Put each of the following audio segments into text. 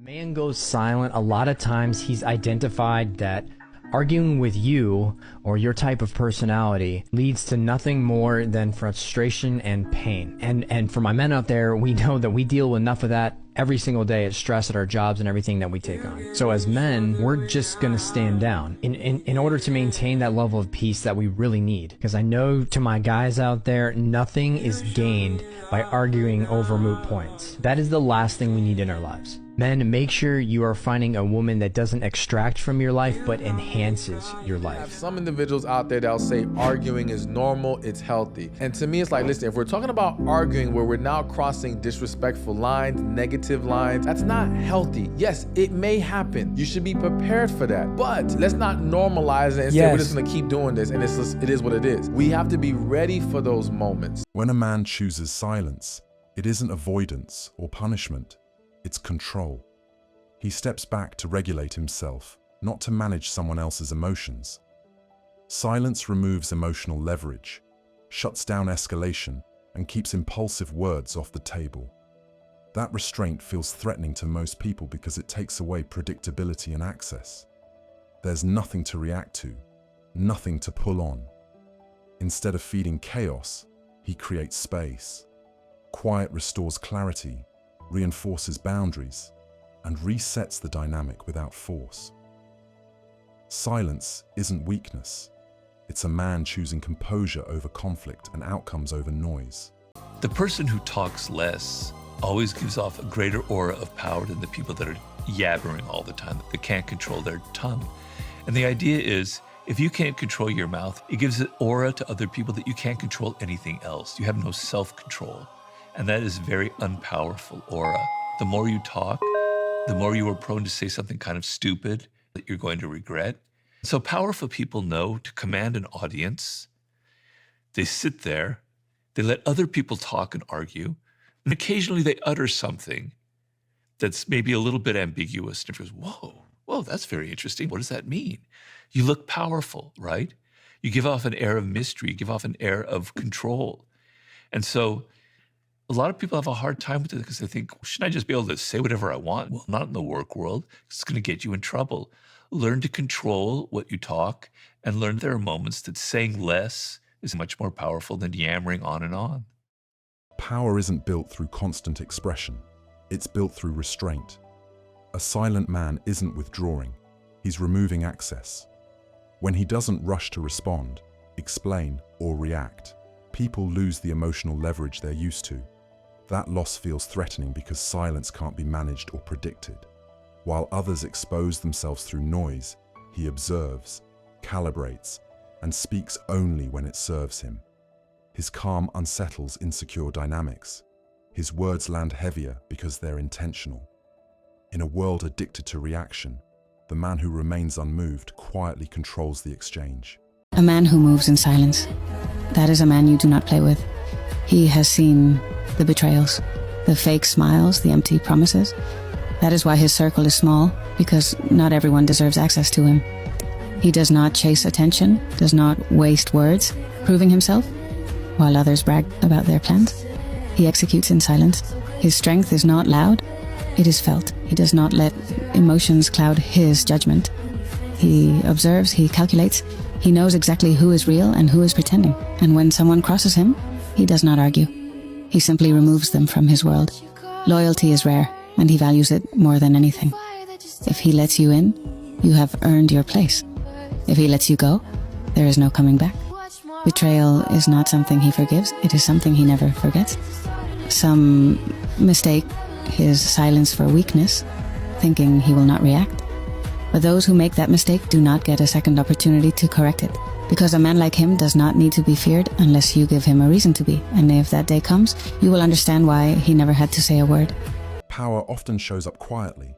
Man goes silent, a lot of times he's identified that arguing with you or your type of personality leads to nothing more than frustration and pain. And for my men out there, we know that we deal with enough of that every single day at stress at our jobs and everything that we take on. So as men, we're just gonna stand down in order to maintain that level of peace that we really need. Because I know to my guys out there, nothing is gained by arguing over moot points. That is the last thing we need in our lives. Men, make sure you are finding a woman that doesn't extract from your life, but enhances your life. I have some individuals out there that'll say arguing is normal, it's healthy. And to me, it's like, listen, if we're talking about arguing where we're now crossing disrespectful lines, negative lines, that's not healthy. Yes, it may happen. You should be prepared for that. But let's not normalize it and say we're just gonna keep doing this and it is what it is. We have to be ready for those moments. When a man chooses silence, it isn't avoidance or punishment. It's control. He steps back to regulate himself, not to manage someone else's emotions. Silence removes emotional leverage, shuts down escalation, and keeps impulsive words off the table. That restraint feels threatening to most people because it takes away predictability and access. There's nothing to react to, nothing to pull on. Instead of feeding chaos, he creates space. Quiet restores clarity, reinforces boundaries, and resets the dynamic without force. Silence isn't weakness. It's a man choosing composure over conflict and outcomes over noise. The person who talks less always gives off a greater aura of power than the people that are yabbering all the time, that can't control their tongue. And the idea is, if you can't control your mouth, it gives an aura to other people that you can't control anything else. You have no self-control. And that is very unpowerful aura. The more you talk, the more you are prone to say something kind of stupid that you're going to regret. So powerful people know to command an audience. They sit there, they let other people talk and argue, and occasionally they utter something that's maybe a little bit ambiguous. And everyone goes, whoa, that's very interesting. What does that mean? You look powerful, right? You give off an air of mystery, you give off an air of control. And so a lot of people have a hard time with it because they think, shouldn't I just be able to say whatever I want? Well, not in the work world. It's going to get you in trouble. Learn to control what you talk and learn there are moments that saying less is much more powerful than yammering on and on. Power isn't built through constant expression. It's built through restraint. A silent man isn't withdrawing. He's removing access. When he doesn't rush to respond, explain, or react, people lose the emotional leverage they're used to. That loss feels threatening because silence can't be managed or predicted. While others expose themselves through noise, he observes, calibrates, and speaks only when it serves him. His calm unsettles insecure dynamics. His words land heavier because they're intentional. In a world addicted to reaction, the man who remains unmoved quietly controls the exchange. A man who moves in silence, that is a man you do not play with. He has seen the betrayals, the fake smiles, the empty promises. That is why his circle is small, because not everyone deserves access to him. He does not chase attention, does not waste words, proving himself, while others brag about their plans. He executes in silence. His strength is not loud, it is felt. He does not let emotions cloud his judgment. He observes, he calculates, he knows exactly who is real and who is pretending. And when someone crosses him, he does not argue. He simply removes them from his world. Loyalty is rare, and he values it more than anything. If he lets you in, you have earned your place. If he lets you go, there is no coming back. Betrayal is not something he forgives, it is something he never forgets. Some mistake his silence for weakness, thinking he will not react. But those who make that mistake do not get a second opportunity to correct it. Because a man like him does not need to be feared unless you give him a reason to be. And if that day comes, you will understand why he never had to say a word. Power often shows up quietly.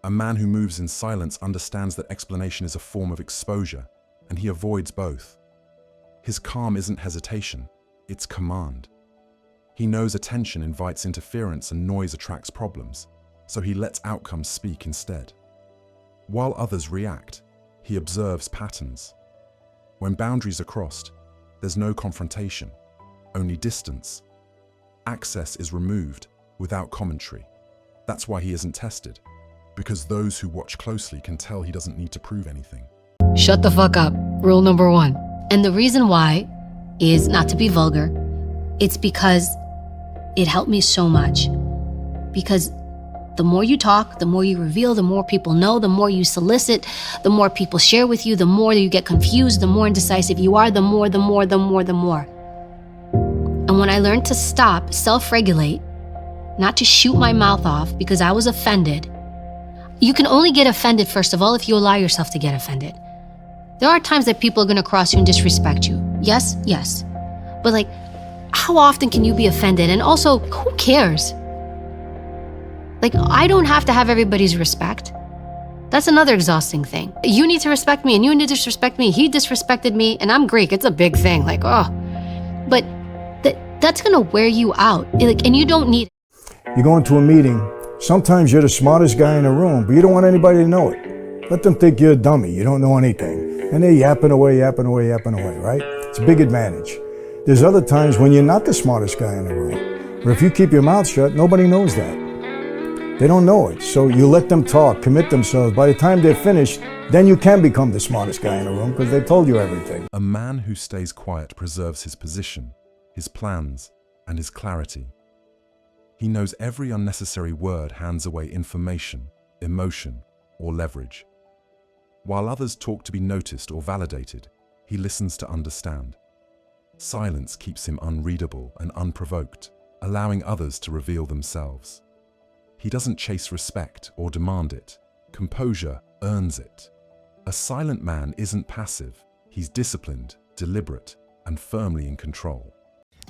A man who moves in silence understands that explanation is a form of exposure, and he avoids both. His calm isn't hesitation, it's command. He knows attention invites interference and noise attracts problems, so he lets outcomes speak instead. While others react, he observes patterns. When boundaries are crossed, there's no confrontation, only distance. Access is removed without commentary. That's why he isn't tested, because those who watch closely can tell he doesn't need to prove anything. Shut the fuck up. Rule number 1. And the reason why is not to be vulgar. It's because it helped me so much. Because the more you talk, the more you reveal, the more people know, the more you solicit, the more people share with you, the more you get confused, the more indecisive you are, the more. And when I learned to stop, self-regulate, not to shoot my mouth off because I was offended. You can only get offended, first of all, if you allow yourself to get offended. There are times that people are gonna cross you and disrespect you. Yes. But like, how often can you be offended? And also, who cares? Like, I don't have to have everybody's respect. That's another exhausting thing. You need to respect me and you need to disrespect me. He disrespected me and I'm Greek. It's a big thing. Like, oh. But that's gonna wear you out. Like, and you don't need it. You go into a meeting, sometimes you're the smartest guy in the room, but you don't want anybody to know it. Let them think you're a dummy, you don't know anything. And they're yapping away, right? It's a big advantage. There's other times when you're not the smartest guy in the room. But if you keep your mouth shut, nobody knows that. They don't know it. So you let them talk, commit themselves. By the time they're finished, then you can become the smartest guy in the room because they told you everything. A man who stays quiet preserves his position, his plans, and his clarity. He knows every unnecessary word hands away information, emotion, or leverage. While others talk to be noticed or validated, he listens to understand. Silence keeps him unreadable and unprovoked, allowing others to reveal themselves. He doesn't chase respect or demand it. Composure earns it. A silent man isn't passive. He's disciplined, deliberate, and firmly in control.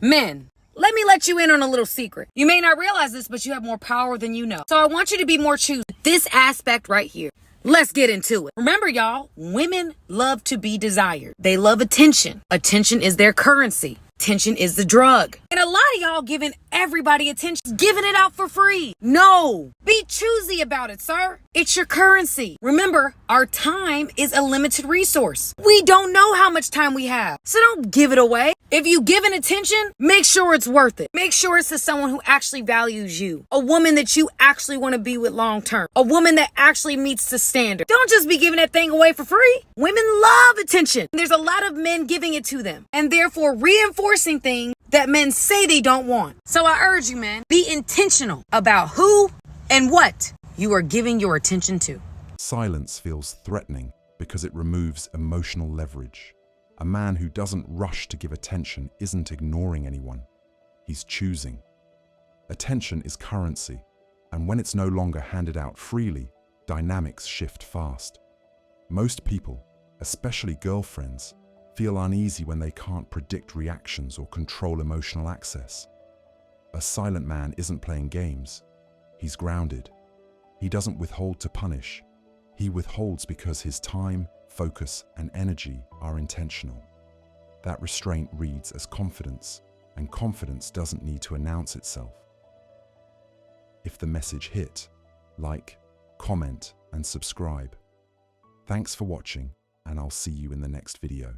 Men, let me let you in on a little secret. You may not realize this, but you have more power than you know. So I want you to be more choosy. This aspect right here. Let's get into it. Remember, y'all, women love to be desired. They love attention. Attention is their currency. Attention is the drug. And a lot of y'all giving everybody attention, giving it out for free. No, be choosy about it, sir. It's your currency. Remember, our time is a limited resource. We don't know how much time we have, so don't give it away. If you give an attention, make sure it's worth it. Make sure it's to someone who actually values you. A woman that you actually want to be with long term. A woman that actually meets the standard. Don't just be giving that thing away for free. Women love attention. There's a lot of men giving it to them and therefore reinforcing things that men say they don't want. So I urge you, men, be intentional about who and what you are giving your attention to. Silence feels threatening because it removes emotional leverage. A man who doesn't rush to give attention isn't ignoring anyone. He's choosing. Attention is currency, and when it's no longer handed out freely, dynamics shift fast. Most people, especially girlfriends, feel uneasy when they can't predict reactions or control emotional access. A silent man isn't playing games. He's grounded. He doesn't withhold to punish. He withholds because his time, focus, and energy are intentional. That restraint reads as confidence, and confidence doesn't need to announce itself. If the message hit, like, comment, and subscribe. Thanks for watching, and I'll see you in the next video.